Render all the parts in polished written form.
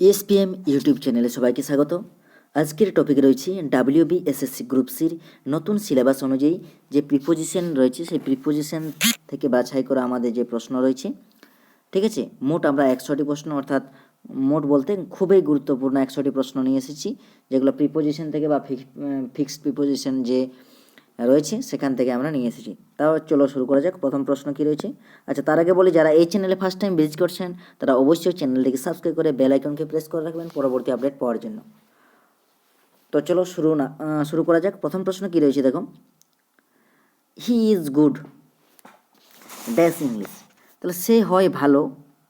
SPM YouTube চ্যানেলে সবাইকে স্বাগত। আজকের টপিক রয়েছে ডাব্লিউবিএসএসসি গ্রুপ সির নতুন সিলেবাস অনুযায়ী যে প্রিপোজিশন রয়েছে সেই প্রিপোজিশন থেকে বাছাই করা আমাদের যে প্রশ্ন রয়েছে, ঠিক আছে। মোট আমরা 100টি প্রশ্ন, অর্থাৎ মোট বলতে খুবই গুরুত্বপূর্ণ 100টি প্রশ্ন নিয়ে এসেছি, যেগুলো প্রিপোজিশন থেকে বা ফিক্সড প্রিপোজিশন যে রয়েছে সেখান থেকে আমরা নিয়ে এসেছি। তাও চলো শুরু করা যাক। প্রথম প্রশ্ন কি রয়েছে? আচ্ছা, তার আগে বলি, যারা এই চ্যানেলে ফার্স্ট টাইম ভিজিট করছেন তারা অবশ্যই চ্যানেলটিকে সাবস্ক্রাইব করে বেল আইকনকে প্রেস করে রাখবেন পরবর্তী আপডেট পাওয়ার জন্য। তো চলো শুরু করা যাক। প্রথম প্রশ্ন কি রয়েছে দেখো, he is good dash English. তাহলে সে হয় ভালো,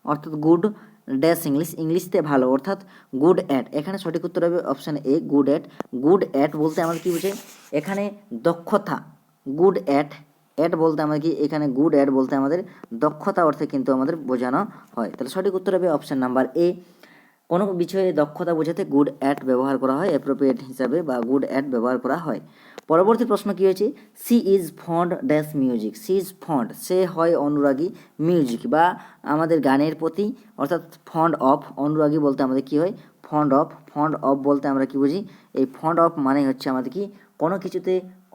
অর্থাৎ গুড ড্যাশ ইংলিশ, ইংলিশতে ভালো, অর্থাৎ গুড অ্যাট। এখানে সঠিক উত্তর হবে option A, good at. Good at বলতে আমাদের কী বোঝায়? এখানে দক্ষতা। গুড অ্যাট, অ্যাট বলতে আমরা কি, এখানে গুড অ্যাট বলতে আমাদের দক্ষতা অর্থে কিন্তু আমাদের বোঝানো হয়। তাহলে সঠিক উত্তর হবে অপশান নাম্বার এ। কোনো বিষয়ে দক্ষতা বোঝাতে গুড অ্যাট ব্যবহার করা হয়, অ্যাপ্রোপ্রিয়েট হিসাবে বা গুড অ্যাট ব্যবহার করা হয়। পরবর্তী প্রশ্ন কী হয়েছে? She is fond dash music. She is fond, সে হয় অনুরাগী মিউজিক বা আমাদের গানের প্রতি, অর্থাৎ ফন্ড অফ। অনুরাগী বলতে আমাদের কী হয়? Fond of. ফন্ড অফ বলতে আমরা কী বুঝি? এই ফন্ড অফ মানে হচ্ছে আমাদের কি, কোনো কিছুতে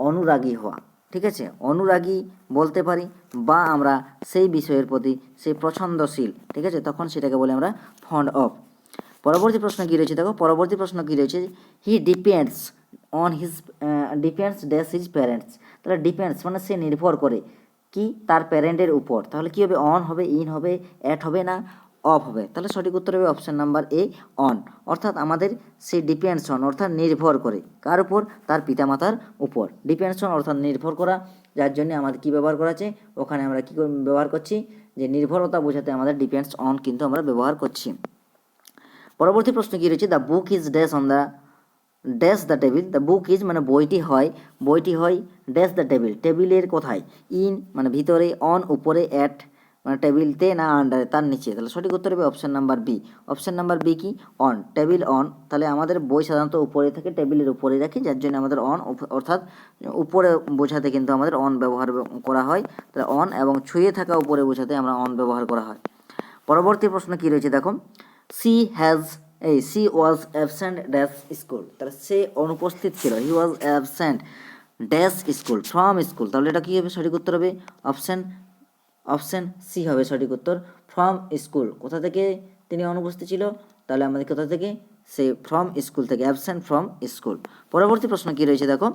অনুরাগী হওয়া, ঠিক আছে। অনুরাগী বলতে পারি, বা আমরা সেই বিষয়ের প্রতি সেই পছন্দশীল, ঠিক আছে, তখন সেটাকে বলে আমরা ফন্ড অফ। পরবর্তী প্রশ্ন কী রয়েছে দেখো, পরবর্তী প্রশ্ন কী রয়েছে? He depends on his, depends dash his parents. তাহলে ডিপেন্ডস মানে সে নির্ভর করে কি, তার প্যারেন্টের উপর। তাহলে কী হবে? অন হবে, ইন হবে, অ্যাট হবে না অফ হবে? তাহলে সঠিক উত্তর হবে অপশান নাম্বার এ, অন। অর্থাৎ আমাদের সে ডিপেন্ডস অন অর্থাৎ নির্ভর করে কার উপর? তার পিতামাতার উপর। ডিপেন্ডস অন অর্থাৎ নির্ভর করা, যার জন্য আমাদের কী ব্যবহার করা আছে? ওখানে আমরা কী ব্যবহার করছি? যে নির্ভরতা বোঝাতে আমাদের ডিপেন্ডস অন কিন্তু আমরা ব্যবহার করছি। পরবর্তী প্রশ্ন কী রয়েছে? The book is dash on the dash the table. The book is মানে বইটি হয়, বইটি হয় ড্যাশ দ্য টেবিল, টেবিলের কোথায়? ইন মানে ভিতরে, অন উপরে, অ্যাট মানে টেবিলতে না আন্ডারে, তার নিচে। তাহলে সঠিক উত্তর হবে option number B. Option number B কি? On, table on. তাহলে আমাদের বই সাধারণত উপরে থাকে, টেবিলের উপরে রাখি, যার জন্য আমাদের অন, অর্থাৎ উপরে বোঝাতে কিন্তু আমাদের অন ব্যবহার করা হয়। তাহলে অন, এবং ছুঁয়ে থাকা উপরে বোঝাতে আমরা অন ব্যবহার করা হয়। পরবর্তী প্রশ্ন কী রয়েছে দেখো, she was absent dash school. তাহলে সে অনুপস্থিত ছিল, he was absent dash school, from school. তাহলে এটা কী হবে? সঠিক উত্তর হবে অপশান সি হবে সঠিক উত্তর, ফ্রম স্কুল। কোথা থেকে তিনি অনুপস্থিত ছিল? তাহলে আমাদের কোথা থেকে? সে ফ্রম স্কুল থেকে, অ্যাবসেন্ট ফ্রম স্কুল। পরবর্তী প্রশ্ন কী রয়েছে দেখো,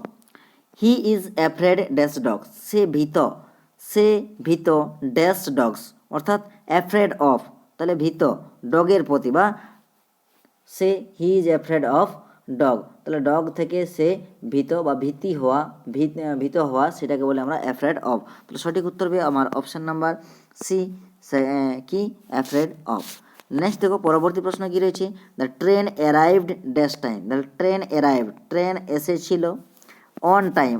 he is afraid dash dogs. সে ভীত ড্যাশ ডগস, অর্থাৎ অ্যাফ্রেড অফ, তাহলে ভীত ডগের প্রতি, বা সে he is afraid of dog. তাহলে ডগ থেকে সে ভীত বা ভীত হওয়া, সেটাকে বলে আমরা অ্যাফ্রেড অফ। তাহলে সঠিক উত্তর হবে আমার অপশান নাম্বার সি, কি, অ্যাফ্রেড অফ। নেক্সট দেখো, পরবর্তী প্রশ্ন কী রয়েছে? The train arrived dash time. The train arrived, train এসেছিল অন টাইম।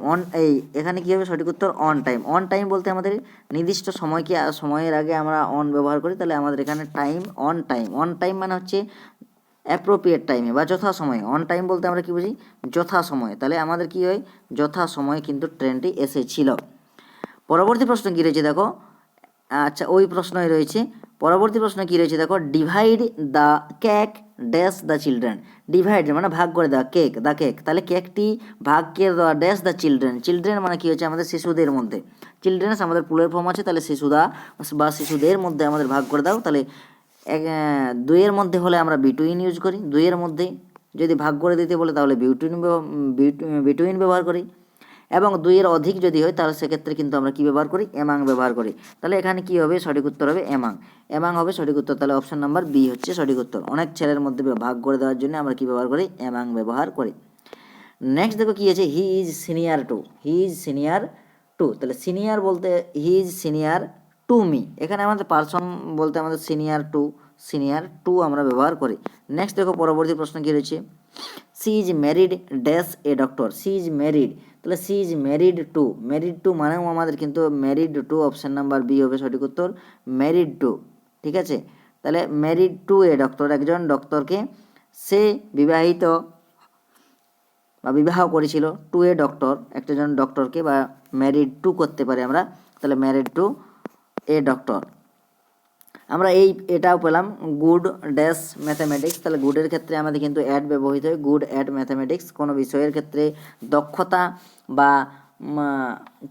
এখানে কী হবে? সঠিক উত্তর অন টাইম। অন টাইম বলতে আমাদের নির্দিষ্ট সময়কে, সময়ের আগে আমরা অন ব্যবহার করি, তাহলে আমাদের এখানে time, on time. On time মানে হচ্ছে অ্যাপ্রোপ্রিয়েট টাইমে বা যথাসময়ে। অন টাইম বলতে আমরা কী বুঝি? যথাসময়ে। তাহলে আমাদের কী হয়? যথাসময়ে কিন্তু ট্রেনটি এসেছিল। পরবর্তী প্রশ্ন কী রয়েছে দেখো, আচ্ছা ওই প্রশ্নই রয়েছে। পরবর্তী প্রশ্ন কী রয়েছে দেখো, divide the cake dash the children. Divide মানে ভাগ করে দেওয়া, কেক দ্য কেক, তাহলে কেকটি ভাগ করে দেওয়া ড্যাশ দ্য চিলড্রেন। চিলড্রেন মানে কী হচ্ছে? আমাদের শিশুদের মধ্যে। চিলড্রেন্স আমাদের পুলের ফর্ম আছে, তাহলে শিশুদা বা শিশুদের মধ্যে আমাদের ভাগ করে দাও। তাহলে দুইয়ের মধ্যে হলে আমরা বিটুইন ইউজ করি, দুইয়ের মধ্যে যদি ভাগ করে দিতে বলে তাহলে বিটুইন ব্যবহার করি, এবং দুইয়ের অধিক যদি হয় তাহলে সেক্ষেত্রে কিন্তু আমরা কী ব্যবহার করি? এমাং ব্যবহার করি। তাহলে এখানে কী হবে? সঠিক উত্তর হবে এমাং। এমাং হবে সঠিক উত্তর। তাহলে অপশান নাম্বার বি হচ্ছে সঠিক উত্তর। অনেক ছেলের মধ্যে ভাগ করে দেওয়ার জন্য আমরা কী ব্যবহার করি? এমাং ব্যবহার করি। নেক্সট দেখো কী আছে, he is senior to. He is senior to, তাহলে সিনিয়র বলতে he is senior to me. এখানে আমাদের পার্সন বলতে আমাদের সিনিয়র টু আমরা ব্যবহার করি। নেক্সট দেখো, পরবর্তী প্রশ্ন কী রয়েছে, she is married dash a doctor. She is married, তাহলে সি ইজ ম্যারিড টু মানেও আমাদের কিন্তু married to, option number B হবে সঠিক উত্তর, ম্যারিড টু, ঠিক আছে। তাহলে ম্যারিড টু এ ডক্টর, একজন ডক্টরকে সে বিবাহিত বা বিবাহ করেছিল, টু এ ডক্টর, একজন ডক্টরকে, বা ম্যারিড টু করতে পারি আমরা, তাহলে ম্যারিড টু এ ডক্টর। আমরা এটাও পেলাম গুড ড্যাশ ম্যাথামেটিক্স। তাহলে গুডের ক্ষেত্রে আমাদের কিন্তু অ্যাড ব্যবহৃত হয়, গুড অ্যাট ম্যাথামেটিক্স। কোনো বিষয়ের ক্ষেত্রে দক্ষতা বা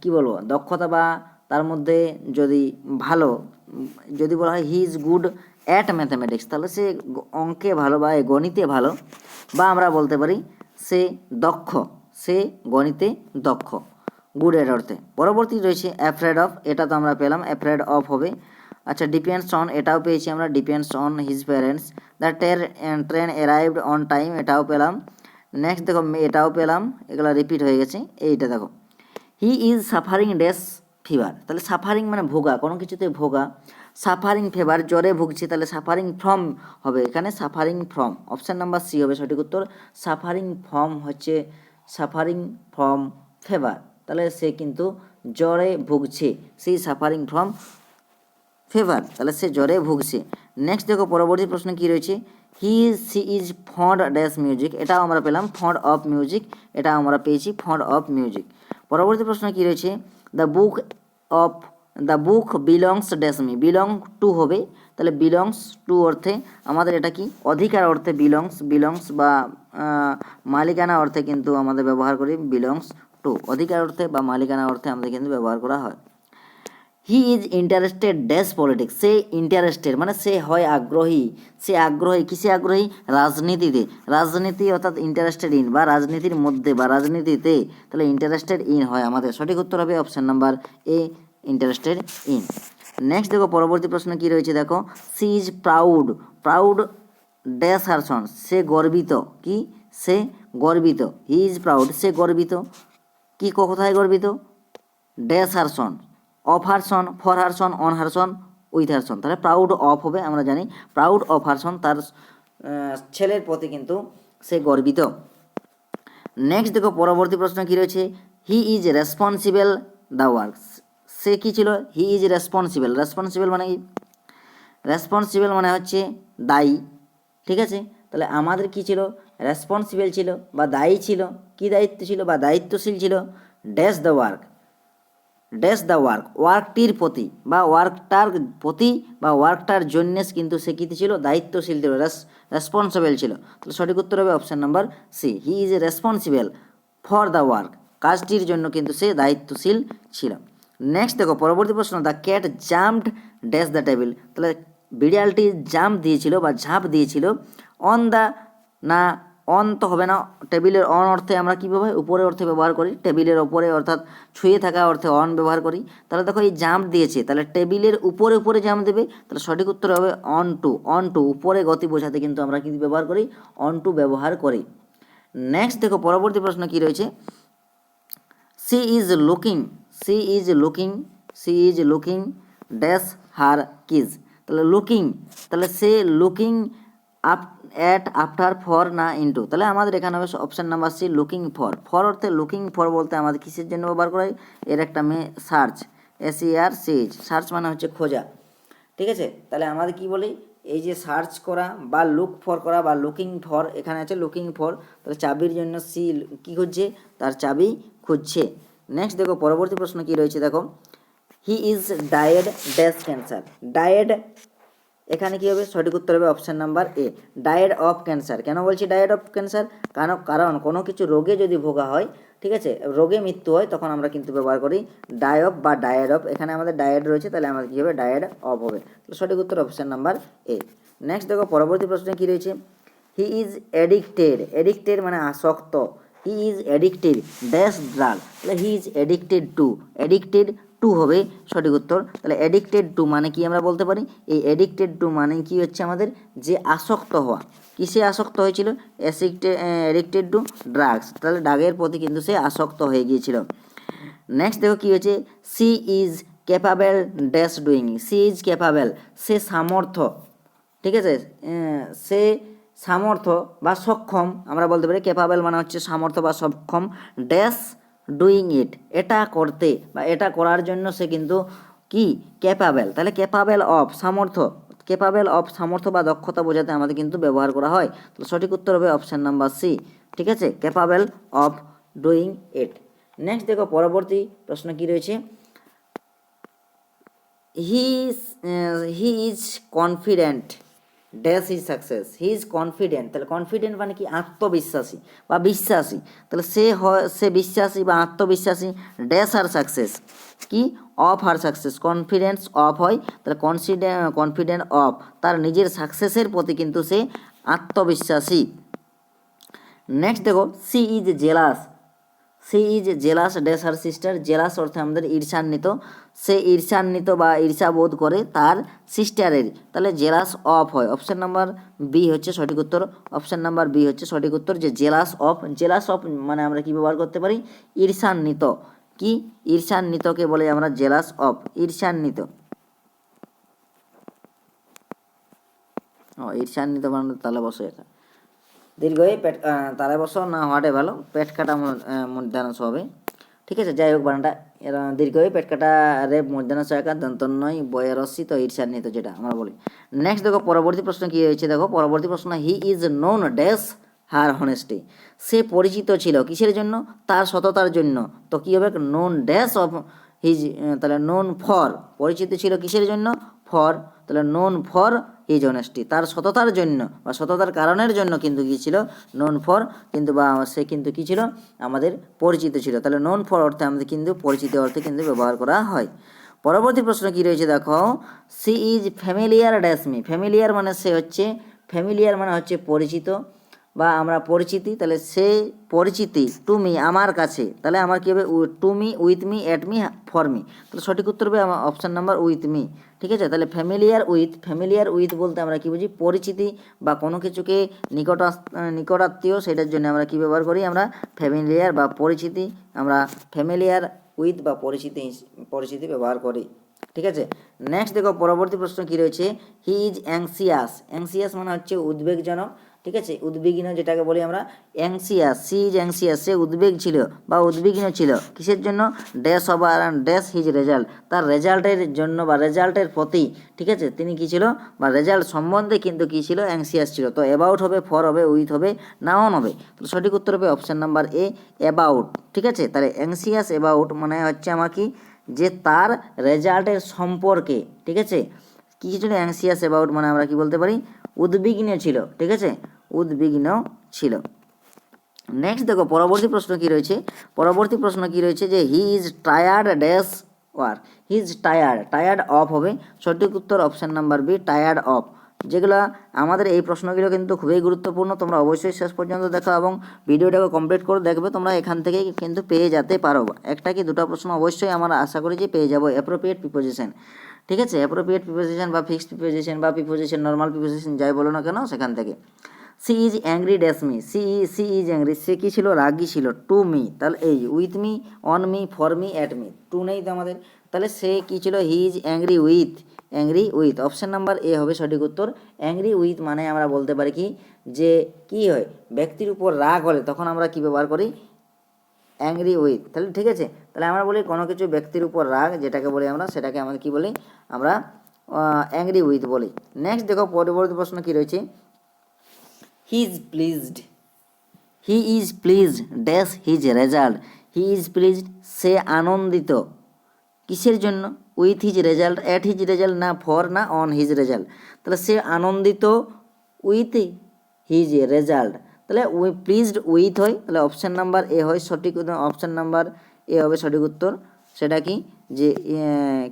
কি বলবো, দক্ষতা বা তার মধ্যে যদি ভালো, যদি বলা হয় he is good at mathematics, তাহলে সে অঙ্কে ভালো বা গণিতে ভালো, বা আমরা বলতে পারি সে দক্ষ, সে গণিতে দক্ষ, গুড এর অর্থে। পরবর্তী রয়েছে অ্যাফ্রেড অফ, এটা তো আমরা পেলাম, অ্যাফ্রেড অফ হবে। আচ্ছা, ডিপেন্ডস অন, এটাও পেয়েছি আমরা, depends on his parents. The train arrived on time, এটাও পেলাম। নেক্সট দেখো, এটাও পেলাম, এগুলো রিপিট হয়ে গেছে। এইটা দেখো, he is suffering dash fever, তাহলে সাফারিং মানে ভোগা, কোনো কিছুতে ভোগা। সাফারিং ফেভার, জ্বরে ভুগছে, তাহলে সাফারিং ফ্রম হবে এখানে, suffering from. Option number C হবে সঠিক উত্তর। সাফারিং ফ্রম হচ্ছে সাফারিং ফ্রম ফেভার, তাহলে সে কিন্তু জ্বরে ভুগছে, সেই সাফারিং ফ্রম ফেভার, তাহলে সে জ্বরে ভুগছে। নেক্সট দেখো পরবর্তী প্রশ্ন কি রয়েছে, she is fond dash music, এটাও আমরা পেলাম, ফন্ড অফ মিউজিক, এটা আমরা পেয়েছি, ফন্ড অফ মিউজিক। পরবর্তী প্রশ্ন কি রয়েছে, the book belongs dash me, belong to হবে, তাহলে বিলংস টু অর্থে আমাদের এটা কি, অধিকার অর্থে বিলংস বা মালিকানা অর্থে কিন্তু আমাদের ব্যবহার করি বিলংস টু, অধিকার অর্থে বা মালিকানা অর্থে আমাদের কিন্তু ব্যবহার করা হয়। He is interested dash politics, say interested মানে সে হয় আগ্রহী, সে আগ্রহী, কিসে আগ্রহী, রাজনীতিতে, রাজনীতি অর্থাৎ ইন্টারেস্টেড ইন, বা রাজনীতির মধ্যে বা রাজনীতিতে, তাহলে ইন্টারেস্টেড ইন হয় আমাদের, সঠিক উত্তর হবে option number A, interested in. Next দেখো পরবর্তী প্রশ্ন কি রয়েছে, দেখো, she is proud dash her son, সে গর্বিত, কি, সে গর্বিত, হি ইজ প্রাউড, সে গর্বিত, কি কোথায় গর্বিত, dash her son, of her son, for her son, on her son, with her son, তাহলে প্রাউড অফ হবে, আমরা জানি প্রাউড অফ হার সন, তার ছেলের প্রতি কিন্তু সে গর্বিত। নেক্সট দেখো পরবর্তী প্রশ্ন কি রয়েছে, he is responsible the work, সে কি ছিল, হি ইজ রেসপন্সিবল মানে কি, রেসপন্সিবল মানে হচ্ছে দায়ী, ঠিক আছে। তাহলে আমাদের কি ছিল, রেসপন্সিবল ছিল বা দায়ী ছিল, কি দায়িত্ব ছিল বা দায়িত্বশীল ছিল, ড্যাশ দ্য ওয়ার্ক, ওয়ার্কটির প্রতি বা ওয়ার্কটার প্রতি বা ওয়ার্কটার জন্য কিন্তু সে কী ছিল, দায়িত্বশীল ছিল, রেসপন্সিবল ছিল। তাহলে সঠিক উত্তর হবে option number C, he is responsible for the work, কাজটির জন্য কিন্তু সে দায়িত্বশীল ছিল। নেক্সট দেখো পরবর্তী প্রশ্ন, the cat jumped dash the table, তাহলে বিড়ালটি জাম্প দিয়েছিল বা ঝাঁপ দিয়েছিল অন দ্য, না অন তো হবে না, টেবিলের অন অর্থে আমরা কী ব্যবহার, উপরে অর্থে ব্যবহার করি, টেবিলের ওপরে অর্থাৎ ছুঁয়ে থাকা অর্থে অন ব্যবহার করি। তাহলে দেখো এই জাম্প দিয়েছে, তাহলে টেবিলের উপরে জাম্প দেবে, তাহলে সঠিক উত্তর হবে অন টু, উপরে গতি বোঝাতে কিন্তু আমরা কি ব্যবহার করি, অন টু ব্যবহার করি। নেক্সট দেখো পরবর্তী প্রশ্ন কি রয়েছে, she is looking dash her keys, তাহলে লুকিং, তাহলে সে looking up at, after, for, না ইনটু, তাহলে আমাদের এখানে হবে option number C, looking for অর্থে, লুকিং ফর বলতে আমাদের কিসের জন্য ব্যবহার করা হয়, এর একটা সার্চ, SEARCH, সার্চ মানে হচ্ছে খোঁজা, ঠিক আছে। তাহলে আমাদের কি বলি, এই যে সার্চ করা বা লুক ফর করা বা লুকিং ফর, এখানে আছে লুকিং ফর, তাহলে চাবির জন্য সি কী খুঁজছে, তার চাবি খুঁজছে। নেক্সট দেখো পরবর্তী প্রশ্ন কি রয়েছে, দেখো, he is died dash cancer, died এখানে কী হবে, সঠিক উত্তর হবে option number A, died of cancer. কেন বলছি ডায়েড অফ ক্যান্সার, কারণ কোনো কিছু রোগে যদি ভোগা হয়, ঠিক আছে, রোগে মৃত্যু হয়, তখন আমরা কিন্তু ব্যবহার করি ডাই অফ বা ডায়েড অফ, এখানে আমাদের ডায়েড রয়েছে, তাহলে আমাদের কী হবে, ডায়েড অফ হবে, তাহলে সঠিক উত্তর অপশান নাম্বার এ। নেক্সট দেখো পরবর্তী প্রশ্নে কী রয়েছে, হি ইজ এডিক্টেড মানে আসক্ত, he is addicted dash drug, তাহলে হি ইজ এডিক্টেড টু হবে সঠিক উত্তর। তাহলে এডিক্টেড টু মানে কি আমরা বলতে পারি, এই এডিক্টেড টু মানে কি হচ্ছে আমাদের, যে আসক্ত হওয়া, কিসে আসক্ত হয়েছিল, এডিক্টেড টু ড্রাগস, তাহলে ড্রাগের প্রতি কিন্তু সে আসক্ত হয়ে গিয়েছিল। নেক্সট দেখো কী হয়েছে, she is capable dash doing, she is capable, সে সামর্থ্য, ঠিক আছে, সে সামর্থ্য বা সক্ষম আমরা বলতে পারি, ক্যাপাবেল মানে হচ্ছে সামর্থ্য বা সক্ষম, ড্যাশ ডুইং ইট, এটা করতে বা এটা করার জন্য সে কিন্তু কি ক্যাপাবেল, তাহলে ক্যাপাবেল অফ সামর্থ্য বা দক্ষতা বোঝাতে আমাদের কিন্তু ব্যবহার করা হয়, তো সঠিক উত্তর হবে অপশান নাম্বার সি, ঠিক আছে, capable of doing it. Next দেখো পরবর্তী প্রশ্ন কি রয়েছে, he is confident dash is success, he is confident, তাহলে কনফিডেন্ট মানে কি আত্মবিশ্বাসী বা বিশ্বাসী, তাহলে সে বিশ্বাসী বা আত্মবিশ্বাসী ড্যাশ আর সাকসেস কি of our success, confidence of হয়, তাহলে কনফিডেন্ট অফ তার নিজের সাকসেসের প্রতি কিন্তু সে আত্মবিশ্বাসী। নেক্সট দেখো she is jealous dash her sister, jealous অর্থে আমাদের ঈর্ষান্বিত, সে ঈর্ষান্বিত বা ঈর্ষাবোধ করে তার সিস্টারের, তাহলে জেলাস অফ হয়, অপশান নাম্বার বি হচ্ছে সঠিক উত্তর, অপশান নাম্বার বি হচ্ছে সঠিক উত্তর, যে জেলাস অফ মানে আমরা কি ব্যবহার করতে পারি ঈর্ষান্বিত, কি ঈর্ষান্বিতকে বলে আমরা জেলাস অফ, ঈর্ষান্বিত, ঈর্ষান্বিত মানে তাহলে বসে এটা দীর্ঘই পেট তালে বসো না হওয়াটাই ভালো, পেট কাটা মধ্যাহ্নাংশ হবে, ঠিক আছে। যাই হোক বানানটা এরা দীর্ঘই পেট কাটা রে মধ্যাহ্নাংশ একা দন্তন্বয় বয়েরসি তো ঈর্ষান্বিত যেটা আমরা বলি। নেক্সট দেখো পরবর্তী প্রশ্ন কী হয়েছে, দেখো পরবর্তী প্রশ্ন, he is known dash her honesty, সে পরিচিত ছিল কিসের জন্য তার সততার জন্য, তো কী হবে নোন ড্যাশ অফ হিজ, তাহলে নোন ফর, পরিচিত ছিল কিসের জন্য ফর, তাহলে নোন ফর হিজ অনেস্টি, তার সততার জন্য বা সততার কারণের জন্য কিন্তু কী ছিল নোন ফর, কিন্তু বা সে কিন্তু কী ছিল আমাদের পরিচিত ছিল, তাহলে নোন ফর অর্থে আমাদের কিন্তু পরিচিত অর্থে কিন্তু ব্যবহার করা হয়। পরবর্তী প্রশ্ন কী রয়েছে দেখো, she is familiar dash me, familiar মানে সে হচ্ছে, ফ্যামিলিয়ার মানে হচ্ছে পরিচিত বা আমরা পরিচিতি, তাহলে সে পরিচিতি টু মি আমার কাছে, তাহলে আমার কী হবে to me with me at me for me, তাহলে সঠিক উত্তর হবে আমার অপশান নাম্বার উইথ মি, ঠিক আছে। তাহলে ফ্যামিলিয়ার উইথ বলতে আমরা কী বুঝি পরিচিতি বা কোনো কিছুকে নিকটাত্মীয়, সেটার জন্য আমরা কী ব্যবহার করি আমরা ফ্যামিলিয়ার বা পরিচিতি, আমরা ফ্যামিলিয়ার উইথ বা পরিচিতি ব্যবহার করি, ঠিক আছে। নেক্সট দেখো পরবর্তী প্রশ্ন কী রয়েছে, হি ইজ অ্যাংসিয়াস মানে হচ্ছে উদ্বেগজনক, ঠিক আছে, উদ্বিগ্ন যেটাকে বলি আমরা অ্যাংসিয়াস, সি ইজ অ্যাংসিয়াস, সে উদ্বেগ ছিল বা উদ্বিগ্ন ছিল কিসের জন্য dash over dash his result, তার রেজাল্টের জন্য বা রেজাল্টের প্রতি, ঠিক আছে, তিনি কী ছিল বা রেজাল্ট সম্বন্ধে কিন্তু কী ছিল অ্যাংসিয়াস ছিল, তো অ্যাবাউট হবে, ফর হবে, উইথ হবে, নাউন হবে, তো সঠিক উত্তর হবে অপশান নাম্বার এ অ্যাবাউট, ঠিক আছে। তাহলে অ্যাংসিয়াস অ্যাবাউট মানে হচ্ছে আমার কি যে তার রেজাল্টের সম্পর্কে, ঠিক আছে, কী ছিল অ্যাংসিয়াস অ্যাবাউট মানে আমরা কি বলতে পারি উদ্বিগ্ন ছিল, ঠিক আছে, উদ্বিগ্ন ছিল। নেক্সট দেখো পরবর্তী প্রশ্ন কী রয়েছে, যে he is tired dash war, he is tired of হবে, সঠিক উত্তর option number B tired of, যেগুলো আমাদের এই প্রশ্নগুলো কিন্তু খুবই গুরুত্বপূর্ণ, তোমরা অবশ্যই শেষ পর্যন্ত দেখো এবং ভিডিওটাকে কমপ্লিট করে দেখবে, তোমরা এখান থেকেই কিন্তু পেয়ে যেতে পারো, একটা কি দুটো প্রশ্ন অবশ্যই আমরা আশা করি যে পেয়ে যাবো, অ্যাপ্রোপ্রিয়েট প্রিপোজিশন, ঠিক আছে, অ্যাপ্রোপ্রিয়েট প্রিপোজিশন বা ফিক্সড প্রিপোজিশন বা প্রিপোজিশন নর্মাল প্রিপোজিশন যাই বলো না কেন সেখান থেকে। She is angry dash me, she is angry, সে কী ছিল রাগী ছিল টু মি, তাহলে এই with me on me for me at me, to নেই তো আমাদের, তাহলে সে কী ছিল he is angry with, option number A হবে সঠিক উত্তর। অ্যাংরি উইথ মানে আমরা বলতে পারি কি যে কী হয় ব্যক্তির উপর রাগ হলে তখন আমরা কী ব্যবহার করি অ্যাংরি উইথ, তাহলে ঠিক আছে, তাহলে আমরা বলি কোনো কিছু ব্যক্তির উপর রাগ যেটাকে বলি আমরা সেটাকে আমাদের কী বলি আমরা অ্যাংরি উইথ বলি। নেক্সট দেখো পরবর্তী প্রশ্ন কী রয়েছে, he is pleased dash his result, he is pleased সে আনন্দিত কিসের জন্য with his result, at his result না ফর না অন হিজ রেজাল্ট, তাহলে সে আনন্দিত উইথ হিজ রেজাল্ট, তাহলে প্লিজড উইথ হয়, তাহলে অপশান নাম্বার এ হয় সঠিক উত্তর, অপশান নাম্বার এ হবে সঠিক উত্তর, সেটা কি যে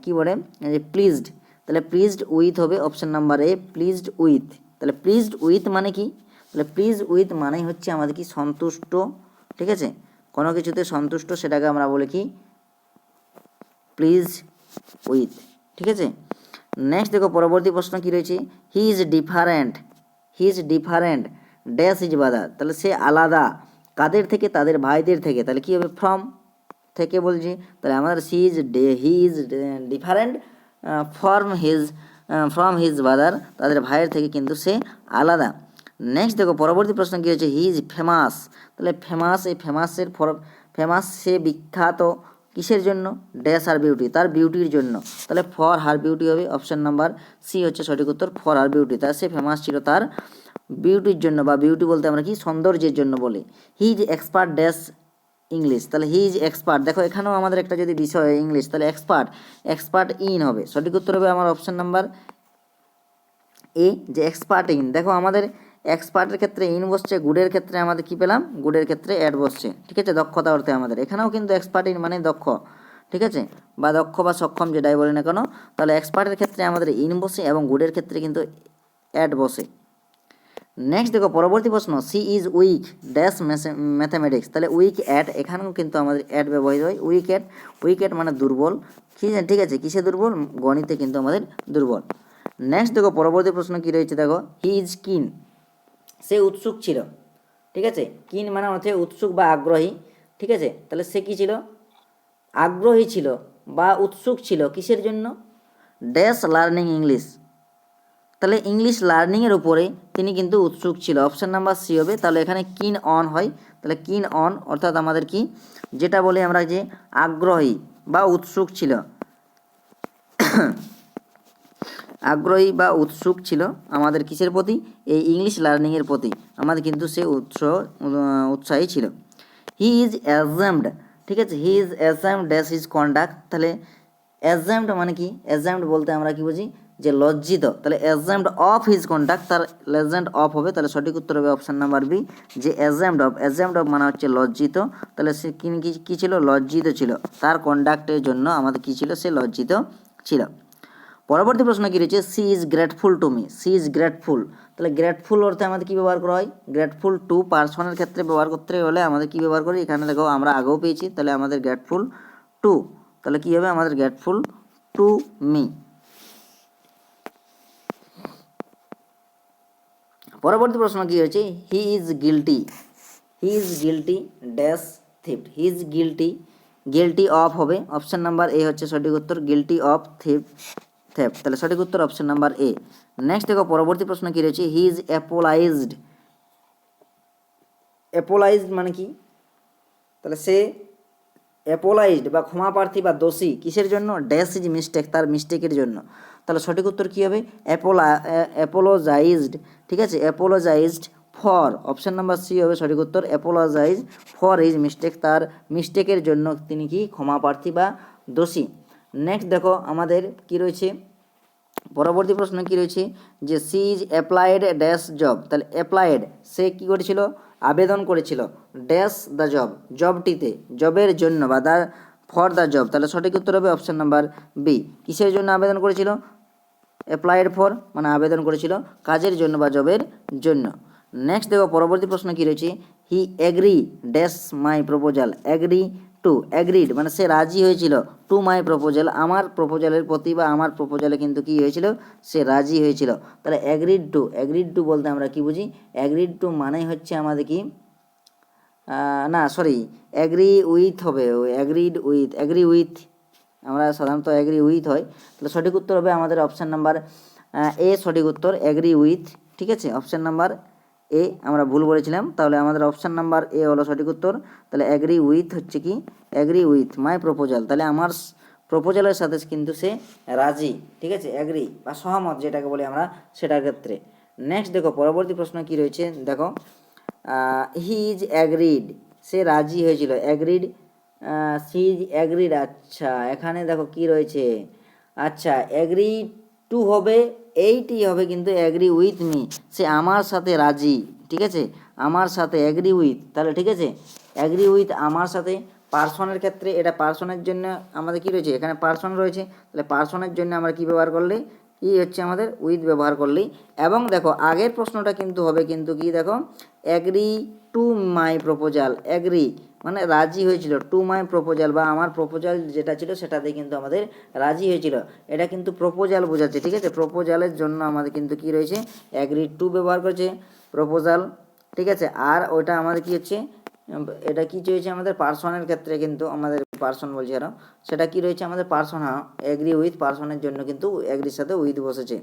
কী বলে যে প্লিজড, তাহলে প্লিজড উইথ হবে option number A pleased with, তাহলে প্লিজড উইথ মানে কি, তাহলে প্লিজ উইথ মানেই হচ্ছে আমাদের কি সন্তুষ্ট, ঠিক আছে, কোনো কিছুতে সন্তুষ্ট সেটাকে আমরা বলি কি প্লিজ উইথ, ঠিক আছে। নেক্সট দেখো পরবর্তী প্রশ্ন কী রয়েছে, he is different dash is brother, তাহলে সে আলাদা কাদের থেকে তাদের ভাইদের থেকে, তাহলে কী হবে ফ্রম থেকে বলছি, তাহলে আমাদের he is different from his brother, তাদের ভাইয়ের থেকে কিন্তু সে আলাদা। নেক্সট দেখো পরবর্তী প্রশ্ন কী হচ্ছে, হি ইজ ফেমাস, তাহলে ফেমাস সে বিখ্যাত কিসের জন্য ড্যাশ আর বিউটি, তার বিউটির জন্য, তাহলে ফর হার বিউটি হবে অপশান নাম্বার সি হচ্ছে সঠিক উত্তর, ফর হার বিউটি, তার সে ফেমাস ছিল তার বিউটির জন্য বা বিউটি বলতে আমরা কি সৌন্দর্যের জন্য বলি। He is expert dash English, তাহলে হি ইজ এক্সপার্ট। দেখো এখানেও আমাদের একটা যদি বিষয় ইংলিশ, তাহলে এক্সপার্ট ইন হবে। সঠিক উত্তর হবে আমার অপশন নাম্বার এ, যে এক্সপার্ট ইন। দেখো আমাদের এক্সপার্টের ক্ষেত্রে ইন বসছে, গুডের ক্ষেত্রে আমাদের কি পেলাম, গুডের ক্ষেত্রে অ্যাড বসছে, ঠিক আছে, দক্ষতা অর্থে আমাদের এখানেও কিন্তু এক্সপার্ট ইন মানে দক্ষ, ঠিক আছে, বা দক্ষ বা সক্ষম যেটাই বলি না কেন, তাহলে এক্সপার্টের ক্ষেত্রে আমাদের ইন বসে এবং গুডের ক্ষেত্রে কিন্তু অ্যাড বসে। নেক্সট দেখো পরবর্তী প্রশ্ন, she is weak dash mathematics, তাহলে উইক অ্যাট, এখানেও কিন্তু আমাদের অ্যাড ব্যবহৃত হয়। উইক অ্যাট মানে দুর্বল, ঠিক আছে, কিসে দুর্বল, গণিতে কিন্তু আমাদের দুর্বল। নেক্সট দেখো পরবর্তী প্রশ্ন কী রয়েছে, দেখো হি ইজ কিন, সে উৎসুক ছিল, ঠিক আছে, কিন মানে হচ্ছে উৎসুক বা আগ্রহী, ঠিক আছে, তাহলে সে কী ছিল, আগ্রহী ছিল বা উৎসুক ছিল কিসের জন্য, ড্যাশ লার্নিং ইংলিশ, তাহলে ইংলিশ লার্নিংয়ের উপরে তিনি কিন্তু উৎসুক ছিল, অপশান নাম্বার সি হবে। তাহলে এখানে কিন অন হয়, তাহলে কিন অন অর্থাৎ আমাদের কি যেটা বলি আমরা যে আগ্রহী বা উৎসুক ছিল, আগ্রহী বা উৎসুক ছিল আমাদের কিসের প্রতি, এই ইংলিশ লার্নিংয়ের প্রতি আমাদের কিন্তু সে উৎসাহী ছিল। হি ইজ অ্যাজামড, ঠিক আছে, he is ashamed dash his conduct, তাহলে অ্যাজামড মানে কি, অ্যাজামড বলতে আমরা কি বুঝি, যে লজ্জিত, তাহলে অ্যাজামড অফ হিজ কন্ডাক্ট, তার লেজেন্ড অফ হবে, তাহলে সঠিক উত্তর হবে অপশান নাম্বার বি, যে অ্যাজামড অফ মানে হচ্ছে লজ্জিত, তাহলে সে কী ছিল, লজ্জিত ছিল, তার কন্ডাক্টের জন্য আমাদের কী ছিল, সে লজ্জিত ছিল। পরবর্তী প্রশ্ন কী রয়েছে, she is grateful to me, she is grateful, তাহলে গ্রেটফুল অর্থে আমাদের কী ব্যবহার করা হয়, গ্রেটফুল টু পার্সনের ক্ষেত্রে ব্যবহার করতে হলে আমাদের কী ব্যবহার করি, এখানে দেখো আমরা আগেও পেয়েছি, তাহলে আমাদের গ্রেটফুল টু, তাহলে কী হবে আমাদের গ্রেটফুল টু মি। পরবর্তী প্রশ্ন কী হয়েছে, he is guilty dash theft, he is guilty of হবে, অপশান নাম্বার এ হচ্ছে সঠিক উত্তর, গিল্টি অফ থেফট, তাহলে সঠিক উত্তর অপশান নাম্বার এ। নেক্সট দেখো পরবর্তী প্রশ্ন কী রয়েছে, হি ইজ অ্যাপোলাইজড মানে কি, তাহলে সে অ্যাপোলাইজড বা ক্ষমা প্রার্থী বা দোষী কিসের জন্য, ড্যাশ ইজ মিস্টেক, তার মিস্টেকের জন্য, তাহলে সঠিক উত্তর কী হবে, অ্যাপোলোজাইজড, ঠিক আছে, apologised for, option number C হবে সঠিক উত্তর, অ্যাপোলোজাইজ ফর ইজ মিস্টেক, তার মিস্টেকের জন্য তিনি কি ক্ষমা প্রার্থী বা দোষী। নেক্সট দেখো আমাদের কি রয়েছে, পরবর্তী প্রশ্ন কি রয়েছে, যে she is applied dash job, তাহলে অ্যাপ্লাইড সে কী করেছিল, আবেদন করেছিল, ড্যাশ দ্য জব, জবটিতে, জবের জন্য বা দ্য ফর দ্য জব, তাহলে সঠিক উত্তর হবে অপশান নাম্বার বি, কিসের জন্য আবেদন করেছিল, অ্যাপ্লাইড ফর মানে আবেদন করেছিল কাজের জন্য বা জবের জন্য। নেক্সট দেখো পরবর্তী প্রশ্ন কী রয়েছে, he agree dash my proposal, agreed মানে সে রাজি হয়েছিল, টু মাই প্রপোজাল আমার প্রপোজালের প্রতি বা আমার প্রপোজালে কিন্তু কী হয়েছিল, সে রাজি হয়েছিল, তাহলে অ্যাগ্রিড টু বলতে আমরা কি বুঝি, অ্যাগ্রিড টু মানে হচ্ছে আমাদের কি না সরি অ্যাগ্রি উইথ হবে, অ্যাগ্রি উইথ আমরা সাধারণত অ্যাগ্রি উইথ হয়, তাহলে সঠিক উত্তর হবে আমাদের অপশান নাম্বার এ, সঠিক উত্তর অ্যাগ্রি উইথ, ঠিক আছে, অপশান নাম্বার এ আমরা ভুল বলেছিলাম, তাহলে আমাদের অপশান নাম্বার এ হলো সঠিক উত্তর, তাহলে অ্যাগ্রি উইথ হচ্ছে কি, অ্যাগ্রি উইথ মাই প্রপোজাল, তাহলে আমার প্রপোজালের সাথে কিন্তু সে রাজি, ঠিক আছে, অ্যাগ্রি বা সহমত যেটাকে বলি আমরা সেটার ক্ষেত্রে। নেক্সট দেখো পরবর্তী প্রশ্ন কি রয়েছে, দেখো হি ইজ অ্যাগ্রিড সে রাজি হয়েছিল, অ্যাগ্রিড সি ইজ অ্যাগ্রিড, আচ্ছা এখানে দেখো কি রয়েছে, আচ্ছা অ্যাগ্রি টু হবে, এইটি হবে কিন্তু অ্যাগ্রি উইথ মি, সে আমার সাথে রাজি, ঠিক আছে, আমার সাথে অ্যাগ্রি উইথ, তাহলে ঠিক আছে, অ্যাগ্রি উইথ আমার সাথে, পার্সনের ক্ষেত্রে এটা পার্সনের জন্য আমাদের কি রয়েছে, এখানে পার্সন রয়েছে, তাহলে পার্সনের জন্য আমরা কি ব্যবহার করলে, ই হচ্ছে আমাদের উইথ ব্যবহার করলেই। এবং দেখো আগের প্রশ্নটা কিন্তু হবে কিন্তু কি, দেখো agree to my proposal, agree মানে রাজি হয়েছিল, টু মাই প্রপোজাল বা আমার প্রপোজাল যেটা ছিল সেটাতে কিন্তু আমাদের রাজি হয়েছিল, এটা কিন্তু প্রপোজাল বোঝাচ্ছে, ঠিক আছে, প্রপোজালের জন্য আমাদের কিন্তু কি রয়েছে, অ্যাগ্রি টু ব্যবহার করেছে প্রপোজাল, ঠিক আছে, আর ওইটা আমাদের কি হচ্ছে, এটা কি রয়েছে আমাদের পার্সনের ক্ষেত্রে কিন্তু আমাদের পার্সন বলছি আরও, সেটা কি রয়েছে আমাদের পার্সন, হ্যাঁ এগ্রি উইথ পার্সনের জন্য কিন্তু এগ্রির সাথে উইথ বসেছে।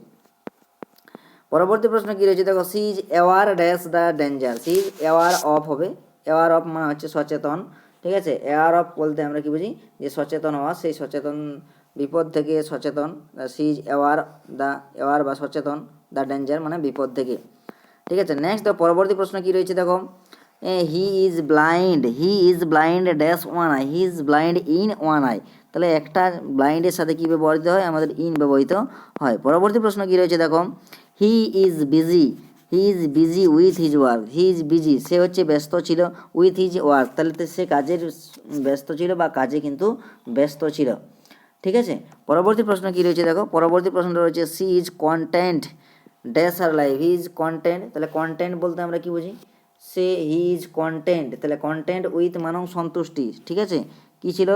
পরবর্তী প্রশ্ন কি রয়েছে, দেখো she is aware dash the danger, she is aware of হবে, অ্যাওয়ার অফ মানে হচ্ছে সচেতন, ঠিক আছে, অ্যাওয়ার অফ বলতে আমরা কি বুঝি, যে সচেতন হওয়া, সেই সচেতন বিপদ থেকে সচেতন, সি ইজ অ্যাওয়ার বা সচেতন, দ্য ডেঞ্জার মানে বিপদ থেকে, ঠিক আছে। নেক্সট পরবর্তী প্রশ্ন কি রয়েছে, দেখো he is blind dash one I, he is blind in one I. তাহলে একটা ব্লাইন্ডের সাথে কী ব্যবহৃত হয়, আমাদের ইন ব্যবহৃত হয়। পরবর্তী প্রশ্ন কী রয়েছে দেখো, he is busy with his work, he is busy সে হচ্ছে ব্যস্ত ছিল, উইথ হিজ ওয়ার্ক তাহলে তো সে কাজের ব্যস্ত ছিল বা কাজে কিন্তু ব্যস্ত ছিল। ঠিক আছে, পরবর্তী প্রশ্ন কী রয়েছে দেখো, পরবর্তী প্রশ্নটা রয়েছে she is content dash our life, he is content, তাহলে কন্টেন্ট বলতে আমরা কি বুঝি, সে হি ইজ কন্টেন্ট, তাহলে কন্টেন্ট উইথ মানেও সন্তুষ্টি। ঠিক আছে, কী ছিল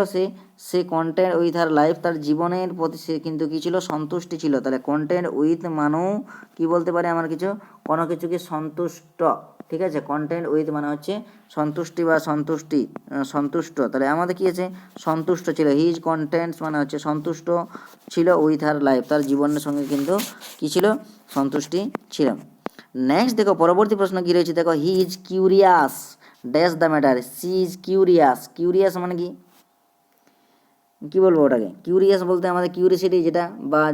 সে কন্টেন্ট উইথ আর লাইফ, তার জীবনের প্রতি সে কিন্তু কী ছিল, সন্তুষ্টি ছিল। তাহলে কন্টেন্ট উইথ মানেও কী বলতে পারে, আমার কোনো কিছুকে সন্তুষ্ট। ঠিক আছে, কন্টেন্ট উইথ মানে হচ্ছে সন্তুষ্টি বা সন্তুষ্ট। তাহলে আমাদের কী আছে, সন্তুষ্ট ছিল, হি ইজ কন্টেন্টস মানে হচ্ছে সন্তুষ্ট ছিল, উইথ হার লাইফ তার জীবনের সঙ্গে কিন্তু কী ছিল, সন্তুষ্টি ছিল। নেক্সট দেখো, পরবর্তী প্রশ্ন কী রয়েছে দেখো, he is curious dash the matter, she is curious মানে কি বলবো ওটাকে, কিউরিয়াস বলতে আমাদের কিউরিয়াসিটি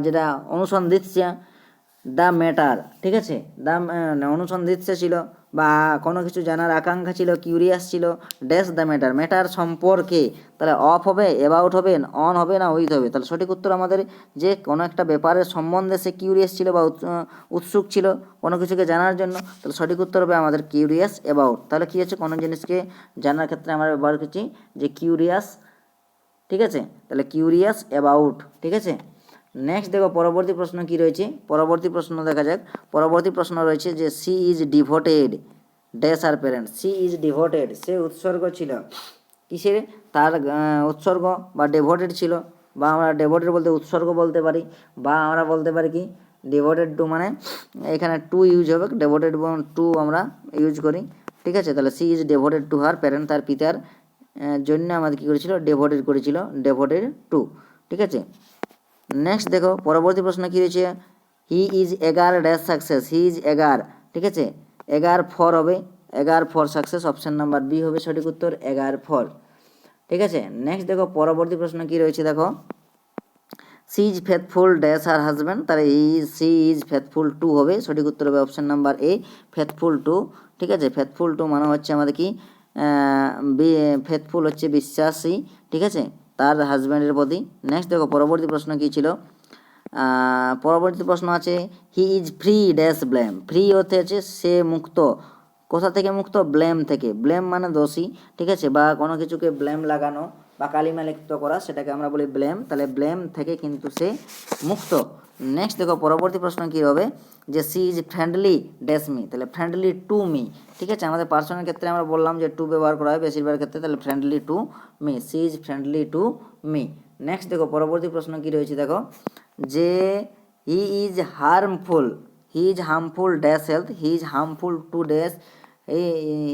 যেটা অনুসন্ধিৎসা দ্য ম্যাটার। ঠিক আছে, অনুসন্ধিৎসা ছিল বা কোনো কিছু জানার আকাঙ্ক্ষা ছিল, কিউরিয়াস ছিল ড্যাশ দ্য ম্যাটার সম্পর্কে। তাহলে অফ হবে, অ্যাবাউট হবে, অন হবে না উইথ হবে। তাহলে সঠিক উত্তর আমাদের যে কোনো একটা ব্যাপারের সম্বন্ধে সে কিউরিয়াস ছিল বা উৎসুক ছিল কোনো কিছুকে জানার জন্য, তাহলে সঠিক উত্তর হবে আমাদের কিউরিয়াস অ্যাবাউট। তাহলে কী হচ্ছে, কোনো জিনিসকে জানার ক্ষেত্রে আমরা ব্যবহার করছি যে কিউরিয়াস। ঠিক আছে, তাহলে কিউরিয়াস অ্যাবাউট। ঠিক আছে, নেক্সট দেখো পরবর্তী প্রশ্ন কি রয়েছে, পরবর্তী প্রশ্ন দেখা যাক। পরবর্তী প্রশ্ন রয়েছে যে she is devoted dash her parent, she is devoted সে উৎসর্গ ছিল, কিসের, তার উৎসর্গ বা ডেভোটেড ছিল, বা আমরা ডেভোটেড বলতে উৎসর্গ বলতে পারি, বা আমরা বলতে পারি কি ডিভোটেড টু, মানে এখানে টু ইউজ হবে, ডেভোটেড টু আমরা ইউজ করি। ঠিক আছে, তাহলে she is devoted to her parent, তার পিতার জন্য আমাদের কী করেছিল, ডেভোটেড টু। ঠিক আছে, নেক্সট দেখো পরবর্তী প্রশ্ন কী রয়েছে, he is eager dash success, he is eager. ঠিক আছে, এগার ফর হবে, eager for success, option number B হবে সঠিক উত্তর, এগার ফর। ঠিক আছে, নেক্সট দেখো পরবর্তী প্রশ্ন কী রয়েছে দেখো, she is faithful dash our husband, তাহলে সি ইজ ফেথফুল টু হবে সঠিক উত্তর হবে option number A, faithful to. ঠিক আছে, ফেথফুল টু মানে হচ্ছে আমাদের কি, ফেথফুল হচ্ছে বিশ্বাসী। ঠিক আছে, তার হাজব্যান্ডের প্রতি। নেক্সট দেখো পরবর্তী প্রশ্ন কী ছিল, পরবর্তী প্রশ্ন আছে he is free dash blame, free হতে আছে সে মুক্ত, কোথা থেকে মুক্ত, ব্লেম থেকে, ব্লেম মানে দোষী। ঠিক আছে, বা কোনো কিছুকে ব্লেম লাগানো বা কালিমা লিপ্ত করা, সেটাকে আমরা বলি ব্লেম, তাহলে ব্লেম থেকে কিন্তু সে মুক্ত। নেক্সট দেখো পরবর্তী প্রশ্ন কী হবে, যে she is friendly dash me, তাহলে ফ্রেন্ডলি টু মি। ঠিক আছে, আমাদের পার্সনের ক্ষেত্রে আমরা বললাম যে টু ব্যবহার করা হয় বেশিরভাগ ক্ষেত্রে, তাহলে friendly to me, she is friendly to me. Next দেখো পরবর্তী প্রশ্ন কী রয়েছে দেখো, যে he is harmful dash health, he is harmful to dash,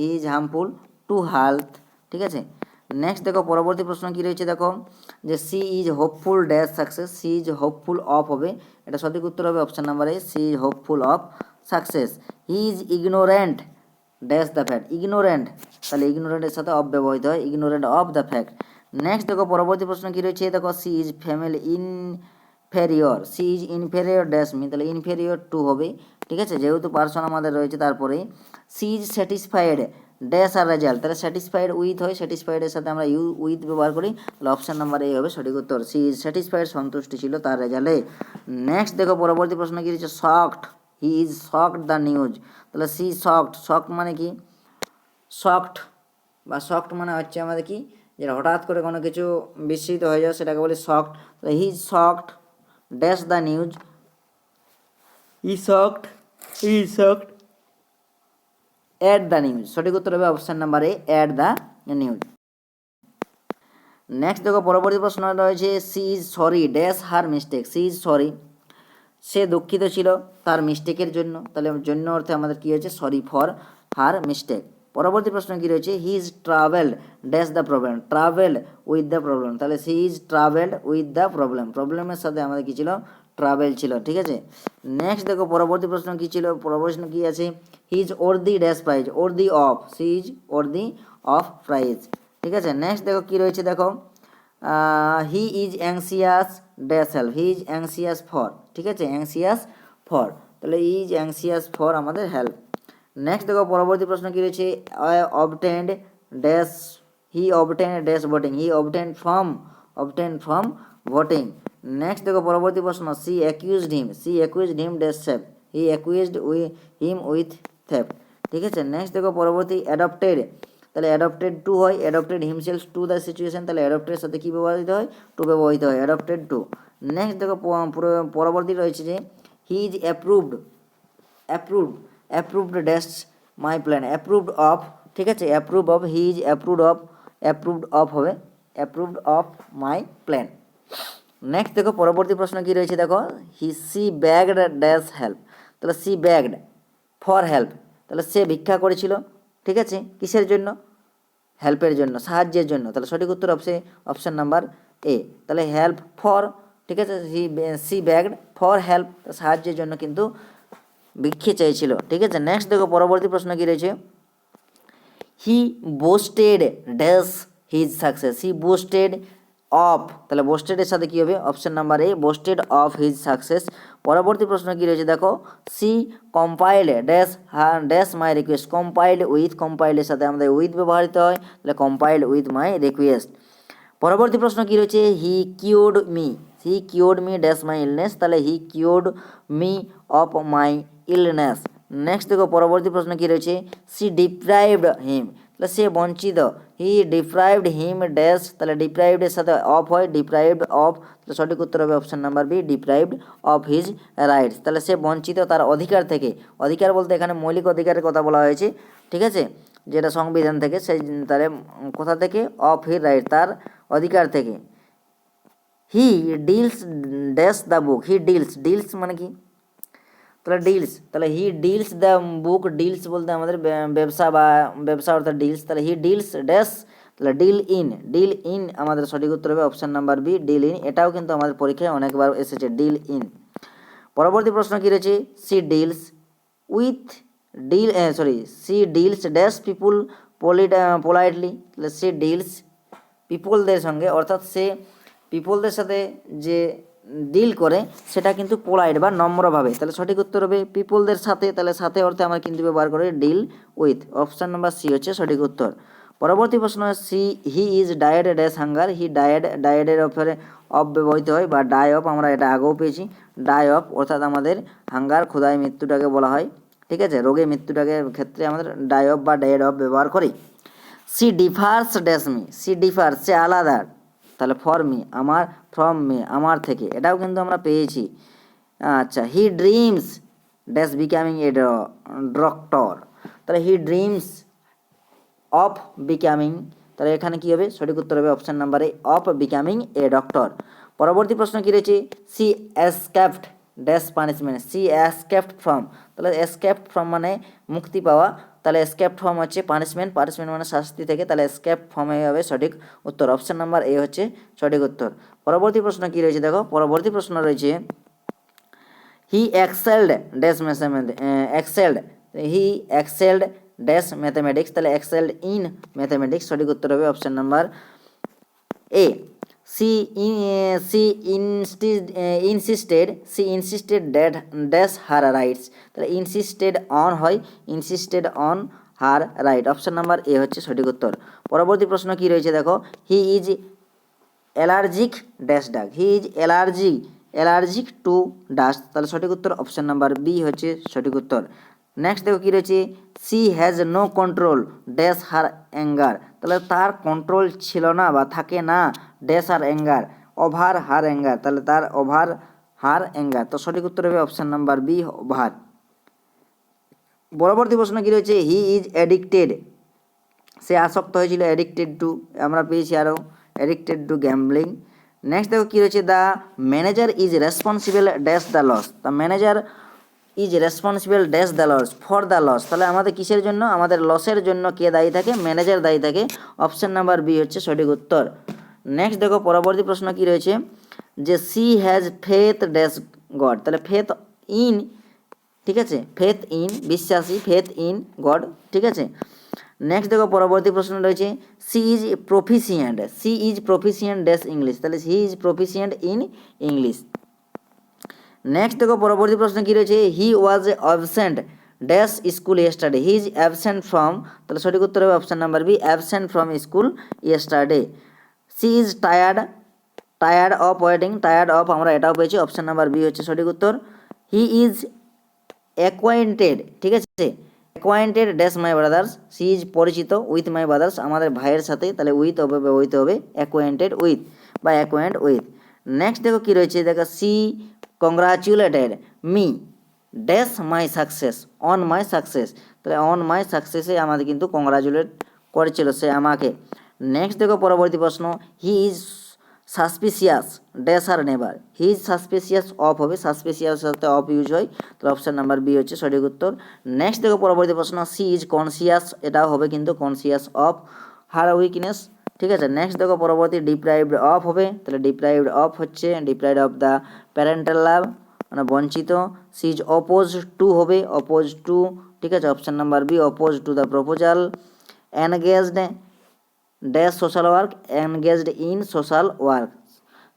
he is harmful to health. ঠিক আছে, নেক্সট দেখো পরবর্তী প্রশ্ন কী রয়েছে দেখো, যে she is hopeful dash success, she is hopeful of হবে, এটা সঠিক উত্তর হবে option number A, she is hopeful of success. He is ignorant dash the fact, ignorant, তাহলে ইগনোরেন্টের সাথে অফ ব্যবহৃত হয়, ignorant of the fact. Next দেখো পরবর্তী প্রশ্ন কী রয়েছে দেখো, she is family inferior, she is inferior dash me, তাহলে ইনফেরিয়র টু হবে। ঠিক আছে, যেহেতু পার্সন আমাদের রয়েছে তারপরে, C is satisfied dash our result, তাহলে স্যাটিসফাইড উইথ হয়, স্যাটিসফাইডের সাথে আমরা উইথ ব্যবহার করি, তাহলে অপশান নাম্বার এ হবে সঠিক উত্তর, সি ইজ স্যাটিসফাইড সন্তুষ্টি ছিল তার রেজাল্টে। নেক্সট দেখো পরবর্তী প্রশ্ন কী রয়েছে, shocked, he is shocked the news, তাহলে সি শকড মানে কি, শকড মানে হচ্ছে আমাদের কি, যেটা হঠাৎ করে কোনো কিছু বিস্মিত হয়ে যায় সেটাকে বলি শকড, তাহলে he is shocked dash the news, he shocked at the news, সঠিক উত্তর হবে option number A, at the news. Next দেখো পরবর্তী প্রশ্ন রয়েছে, she is sorry dash her mistake, she is sorry সে দুঃখিত ছিল তার মিস্টেকের জন্য, তাহলে জন্য অর্থে আমাদের কী হয়েছে, সরি ফর হার মিস্টেক। পরবর্তী প্রশ্ন কী রয়েছে, he is travelled dash the problem, travelled with the problem, তাহলে she is travelled with the problem, প্রবলেমের সাথে আমাদের কী ছিল, ট্রাভেল ছিল। ঠিক আছে, নেক্সট দেখো পরবর্তী প্রশ্ন কী ছিল, প্রশ্ন কী আছে, he is worthy dash prize, worthy of, she is worthy of prize. ঠিক আছে, নেক্সট দেখো কী রয়েছে দেখো, he is anxious dash help, he is anxious for. ঠিক আছে, অ্যাংসিয়াস ফর, তাহলে ইজ অ্যাংসিয়াস ফর আমাদের হেল্প। নেক্সট দেখো পরবর্তী প্রশ্ন কি রয়েছে, abstained dash, he abstained dash voting, he abstained from voting. Next দেখো পরবর্তী প্রশ্ন, she accused him dash safe, he accused him with theft. ঠিক আছে। নেক্সট দেখো পরবর্তী অ্যাডপ্টেড, তাহলে অ্যাডপ্টেড টু হয়, adopted himself to the situation, তাহলে অ্যাডপ্টের সাথে কী ব্যবহৃত হয়, টু ব্যবহৃত হয়, অ্যাডপ্টেড টু। নেক্সট দেখো পরবর্তী রয়েছে যে he is approved dash my plan, approved of, ঠিক আছে, approve of, he is approved of হবে approved of my plan. Next দেখো পরবর্তী প্রশ্ন কি রয়েছে, দেখো সি ব্যাগড ড্যাশ হেল্প, তাহলে সি ব্যাগড ফর হেল্প, তাহলে সে ভিক্ষা করেছিল, ঠিক আছে, কিসের জন্য, হেল্পের জন্য, সাহায্যের জন্য, তাহলে সঠিক উত্তর অপশন নাম্বার এ। তাহলে হেল্প ফর, ঠিক আছে, সি ব্যাগড ফর হেল্প, সাহায্যের জন্য কিন্তু ভিক্ষে চেয়েছিল, ঠিক আছে। নেক্সট দেখো পরবর্তী প্রশ্ন কি রয়েছে, he boasted dash his success, he boasted of, তাহলে বোস্টেডের সাথে কী হবে, option number A, boasted of his success. পরবর্তী প্রশ্ন কী রয়েছে, দেখো she compiled dash my request, কম্পাইল্ডের সাথে আমাদের উইথ ব্যবহৃত হয়, তাহলে কম্পাইল্ড উইথ মাই রিকোয়েস্ট। পরবর্তী প্রশ্ন কী রয়েছে, he cured me dash my illness, তাহলে he cured me of my illness. Next দেখো পরবর্তী প্রশ্ন কী রয়েছে, সি ডিপ্রাইভড হিম, তাহলে সে বঞ্চিত, হি ডিপ্রাইভড হিম ড্যাশ, তাহলে ডিপ্রাইভডের সাথে অফ হয়, ডিপ্রাইভড অফ, তাহলে সঠিক উত্তর হবে option number B, deprived of his rights, তাহলে সে বঞ্চিত তার অধিকার থেকে, অধিকার বলতে এখানে মৌলিক অধিকারের কথা বলা হয়েছে, ঠিক আছে, যেটা সংবিধান থেকে, সেই তাহলে কোথা থেকে, অফ হিজ রাইট, তার অধিকার থেকে। He deals dash the book, he deals মানে কি, তাহলে ডিলস, তাহলে he deals the book, deals বলতে আমাদের ব্যবসা অর্থাৎ ডিলস, তাহলে হি ডিলস ড্যাশ, তাহলে ডিল ইন আমাদের সঠিক উত্তর হবে option number B, deal in. এটাও কিন্তু আমাদের পরীক্ষায় অনেকবার এসেছে, ডিল ইন। পরবর্তী প্রশ্ন কী রয়েছে, সি ডিলস ড্যাশ পিপুল পোলাইটলি, তাহলে সে ডিলস পিপলদের সঙ্গে, অর্থাৎ সে পিপলদের সাথে যে ডিল করে সেটা কিন্তু পোলাইট বা নম্রভাবে, তাহলে সঠিক উত্তর হবে পিপলদের সাথে, তাহলে সাথে অর্থে আমরা কিন্তু ব্যবহার করি deal with, option number C হচ্ছে সঠিক উত্তর। পরবর্তী প্রশ্ন, he is died dash hunger, he ডায়েডের অফারে অফ ব্যবহৃত হয় বা ডাই অফ, আমরা এটা আগেও পেয়েছি, ডাই অফ অর্থাৎ আমাদের হাঙ্গার ক্ষুধায় মৃত্যুটাকে বলা হয়, ঠিক আছে, রোগে মৃত্যুটাকে ক্ষেত্রে আমাদের ডাই অফ বা ডেড অফ ব্যবহার করি। She differs dash me, she differs সে আলাদা, তাহলে ফর মি আমার, ফ্রম মি আমার থেকে, এটাও কিন্তু আমরা পেয়েছি। আচ্ছা, he dreams dash becoming a doctor, তাহলে হি ড্রিমস অফ বিকামিং, তাহলে এখানে কী হবে, সঠিক উত্তর হবে option number A, of becoming a doctor. পরবর্তী প্রশ্ন কী রয়েছে, she escaped dash punishment, she escaped from, তাহলে এসকেপড ফ্রম মানে মুক্তি পাওয়া, তাহলে এসকেপড ফ্রম হচ্ছে পানিশমেন্ট মানে শাস্তি থেকে, তাহলে এসকেপড ফ্রমে হবে সঠিক উত্তর, অপশান নাম্বার এ হচ্ছে সঠিক উত্তর। পরবর্তী প্রশ্ন কী রয়েছে, দেখো পরবর্তী প্রশ্ন রয়েছে, he excelled dash dash mathematics, তাহলে এক্সেলড ইন ম্যাথামেটিক্স, সঠিক উত্তর হবে option number A. She insisted dash her rights, তাহলে ইনসিস্টেড অন হয়, insisted on her right, option number A হচ্ছে সঠিক উত্তর। পরবর্তী প্রশ্ন কি রয়েছে, দেখো he is allergic dash duck, he is allergic to dust, তাহলে সঠিক উত্তর অপশান নাম্বার বি হচ্ছে সঠিক উত্তর। নেক্সট দেখো কী রয়েছে, she has no control dash her anger, তাহলে তার কন্ট্রোল ছিল না বা থাকে না dash her anger, over her anger, তাহলে তার ওভার হার অ্যাঙ্গার, তো সঠিক উত্তর হবে অপশান নাম্বার বি, ওভার। পরবর্তী প্রশ্ন কী রয়েছে, হি ইজ অ্যাডিক্টেড, সে আসক্ত হয়েছিল, অ্যাডিক্টেড টু আমরা পেয়েছি আরও, অ্যাডিক্টেড টু গ্যাম্বলিং। নেক্সট দেখো কী রয়েছে, the manager is responsible dash the loss, the manager is responsible dash the loss for the loss, তাহলে আমাদের কিসের জন্য, আমাদের লসের জন্য কে দায়ী থাকে, ম্যানেজার দায়ী থাকে, অপশান নাম্বার বি হচ্ছে সঠিক উত্তর। নেক্সট দেখো পরবর্তী প্রশ্ন কী রয়েছে, যে she has faith dash God, তাহলে ফেথ ইন, ঠিক আছে, ফেথ ইন বিশ্বাসী, ফেথ ইন গড, ঠিক আছে। নেক্সট দেখো পরবর্তী প্রশ্ন রয়েছে, she is proficient dash English, তাহলে he is proficient in English. Next দেখো পরবর্তী প্রশ্ন কী রয়েছে, he was absent dash school yesterday, he is absent from, তাহলে সঠিক উত্তর হবে option number B, absent from school yesterday. She is tired, tired of waiting, tired of আমরা এটাও পেয়েছি, অপশান নাম্বার বি হচ্ছে সঠিক উত্তর। হি ইজ অ্যাকোয়াইন্টেড, ঠিক আছে, acquainted dash my brothers, she is পরিচিত উইথ মাই ব্রাদার্স, আমাদের ভাইয়ের সাথে, তাহলে উইথ হবে ব্যবহৃত হবে অ্যাকোয়াইন্টেড উইথ বা অ্যাকোয়াইন্ট উইথ। নেক্সট দেখো কী রয়েছে, দেখো she congratulated me dash my success, on my success, তাহলে অন মাই সাকসেসে আমাদের কিন্তু কংগ্রাচুলেট করেছিল সে আমাকে। নেক্সট দেখো পরবর্তী প্রশ্ন, he is suspicious dash or never, he is suspicious of হবে, সাসপিসিয়াস সাথে অফ ইউজ হয়, তাহলে অপশান নাম্বার বি হচ্ছে সঠিক উত্তর। নেক্সট দেখো পরবর্তী প্রশ্ন, সি ইজ কনসিয়াস, এটাও হবে কিন্তু কনসিয়াস অফ হার উইকনেস, ঠিক আছে। নেক্সট দেখো পরবর্তী ডিপ্রাইভড অফ হবে, তাহলে ডিপ্রাইভড অফ হচ্ছে deprived of the parental love, মানে বঞ্চিত। সি ইজ অপোজ টু হবে, অপোজ টু, ঠিক আছে, option number b oppose to the proposal. Engaged dash social work, engaged in social work,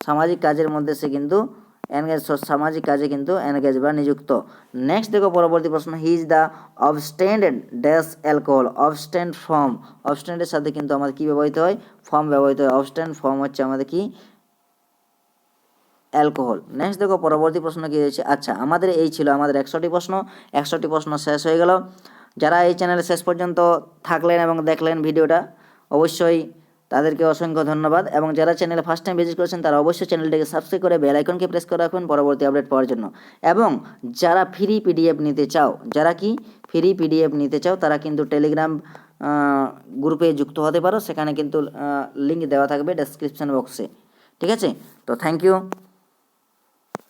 সামাজিক কাজের মধ্যে সে কিন্তু এনগেজ, সামাজিক কাজে কিন্তু এনগেজ বা নিযুক্ত। নেক্সট দেখো পরবর্তী প্রশ্ন, he is the abstained dash alcohol, abstained form, অবস্টেন্ডের সাথে কিন্তু আমাদের কী ব্যবহৃত হয়, ফর্ম ব্যবহৃত হয়, অবস্টেন্ড ফর্ম হচ্ছে আমাদের কি অ্যালকোহল। নেক্সট দেখো পরবর্তী প্রশ্ন কী রয়েছে, আচ্ছা আমাদের এই ছিল আমাদের 100টি প্রশ্ন, 100টি প্রশ্ন শেষ হয়ে গেল। যারা এই চ্যানেলে শেষ পর্যন্ত থাকলেন এবং দেখলেন ভিডিওটা, অবশ্যই তাদেরকে অসংখ্য ধন্যবাদ। এবং যারা চ্যানেলে ফার্স্ট টাইম ভিজিট করেছেন তারা অবশ্যই চ্যানেলটিকে সাবস্ক্রাইব করে বেল আইকনকে প্রেস করে রাখবেন পরবর্তী আপডেট পাওয়ার জন্য। এবং যারা ফ্রি পিডিএফ নিতে চাও, যারা কি ফ্রি পিডিএফ নিতে চাও, তারা কিন্তু টেলিগ্রাম গ্রুপে যুক্ত হতে পারো, সেখানে কিন্তু লিঙ্ক দেওয়া থাকবে ডেসক্রিপশন বক্সে, ঠিক আছে। তো থ্যাংক ইউ।